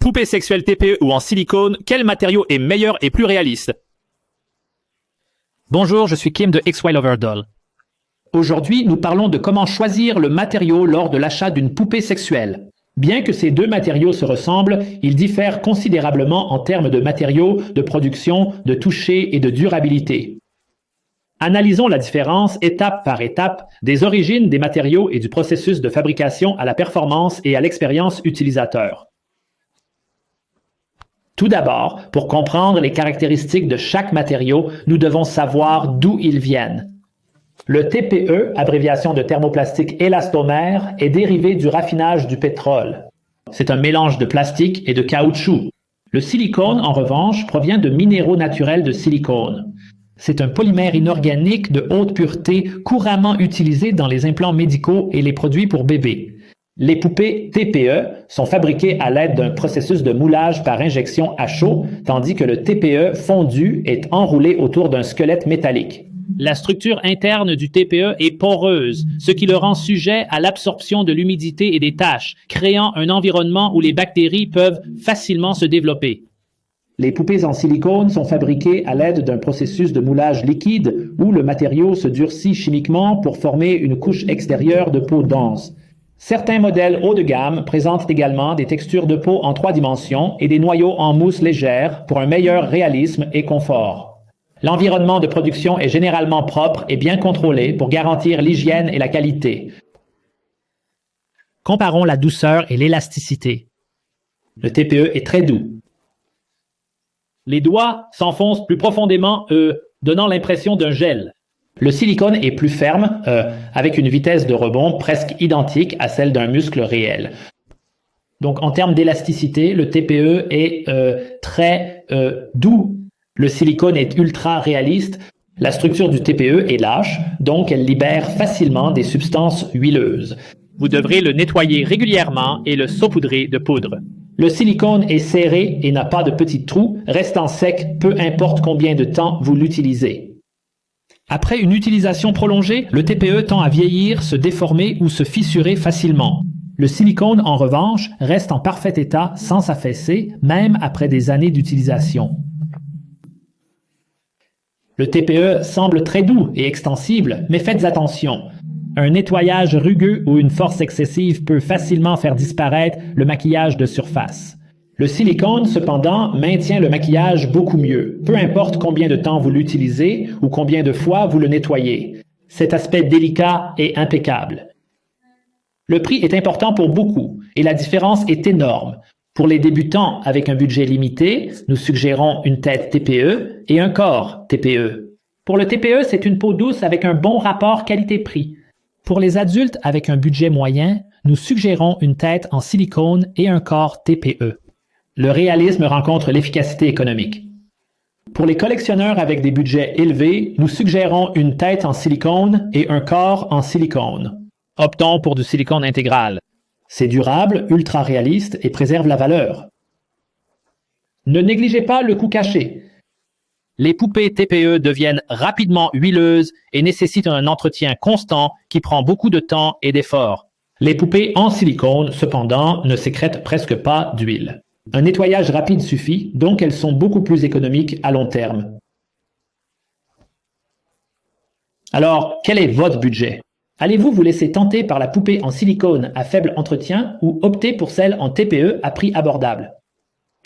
Poupée sexuelle TPE ou en silicone, quel matériau est meilleur et plus réaliste? Bonjour, je suis Kim de XY Lover Doll. Aujourd'hui, nous parlons de comment choisir le matériau lors de l'achat d'une poupée sexuelle. Bien que ces deux matériaux se ressemblent, ils diffèrent considérablement en termes de matériaux, de production, de toucher et de durabilité. Analysons la différence étape par étape des origines des matériaux et du processus de fabrication à la performance et à l'expérience utilisateur. Tout d'abord, pour comprendre les caractéristiques de chaque matériau, nous devons savoir d'où ils viennent. Le TPE, abréviation de thermoplastique élastomère, est dérivé du raffinage du pétrole. C'est un mélange de plastique et de caoutchouc. Le silicone, en revanche, provient de minéraux naturels de silicone. C'est un polymère inorganique de haute pureté couramment utilisé dans les implants médicaux et les produits pour bébés. Les poupées TPE sont fabriquées à l'aide d'un processus de moulage par injection à chaud, tandis que le TPE fondu est enroulé autour d'un squelette métallique. La structure interne du TPE est poreuse, ce qui le rend sujet à l'absorption de l'humidité et des taches, créant un environnement où les bactéries peuvent facilement se développer. Les poupées en silicone sont fabriquées à l'aide d'un processus de moulage liquide où le matériau se durcit chimiquement pour former une couche extérieure de peau dense. Certains modèles haut de gamme présentent également des textures de peau en 3 dimensions et des noyaux en mousse légère pour un meilleur réalisme et confort. L'environnement de production est généralement propre et bien contrôlé pour garantir l'hygiène et la qualité. Comparons la douceur et l'élasticité. Le TPE est très doux. Les doigts s'enfoncent plus profondément, donnant l'impression d'un gel. Le silicone est plus ferme, avec une vitesse de rebond presque identique à celle d'un muscle réel. Donc en termes d'élasticité, le TPE est très doux. Le silicone est ultra réaliste. La structure du TPE est lâche, donc elle libère facilement des substances huileuses. Vous devrez le nettoyer régulièrement et le saupoudrer de poudre. Le silicone est serré et n'a pas de petits trous, restant sec peu importe combien de temps vous l'utilisez. Après une utilisation prolongée, le TPE tend à vieillir, se déformer ou se fissurer facilement. Le silicone, en revanche, reste en parfait état sans s'affaisser, même après des années d'utilisation. Le TPE semble très doux et extensible, mais faites attention. Un nettoyage rugueux ou une force excessive peut facilement faire disparaître le maquillage de surface. Le silicone, cependant, maintient le maquillage beaucoup mieux, peu importe combien de temps vous l'utilisez ou combien de fois vous le nettoyez. Cet aspect délicat est impeccable. Le prix est important pour beaucoup et la différence est énorme. Pour les débutants avec un budget limité, nous suggérons une tête TPE et un corps TPE. Pour le TPE, c'est une peau douce avec un bon rapport qualité-prix. Pour les adultes avec un budget moyen, nous suggérons une tête en silicone et un corps TPE. Le réalisme rencontre l'efficacité économique. Pour les collectionneurs avec des budgets élevés, nous suggérons une tête en silicone et un corps en silicone. Optons pour du silicone intégral. C'est durable, ultra réaliste et préserve la valeur. Ne négligez pas le coût caché. Les poupées TPE deviennent rapidement huileuses et nécessitent un entretien constant qui prend beaucoup de temps et d'efforts. Les poupées en silicone, cependant, ne sécrètent presque pas d'huile. Un nettoyage rapide suffit, donc elles sont beaucoup plus économiques à long terme. Alors, quel est votre budget? Allez-vous vous laisser tenter par la poupée en silicone à faible entretien ou opter pour celle en TPE à prix abordable?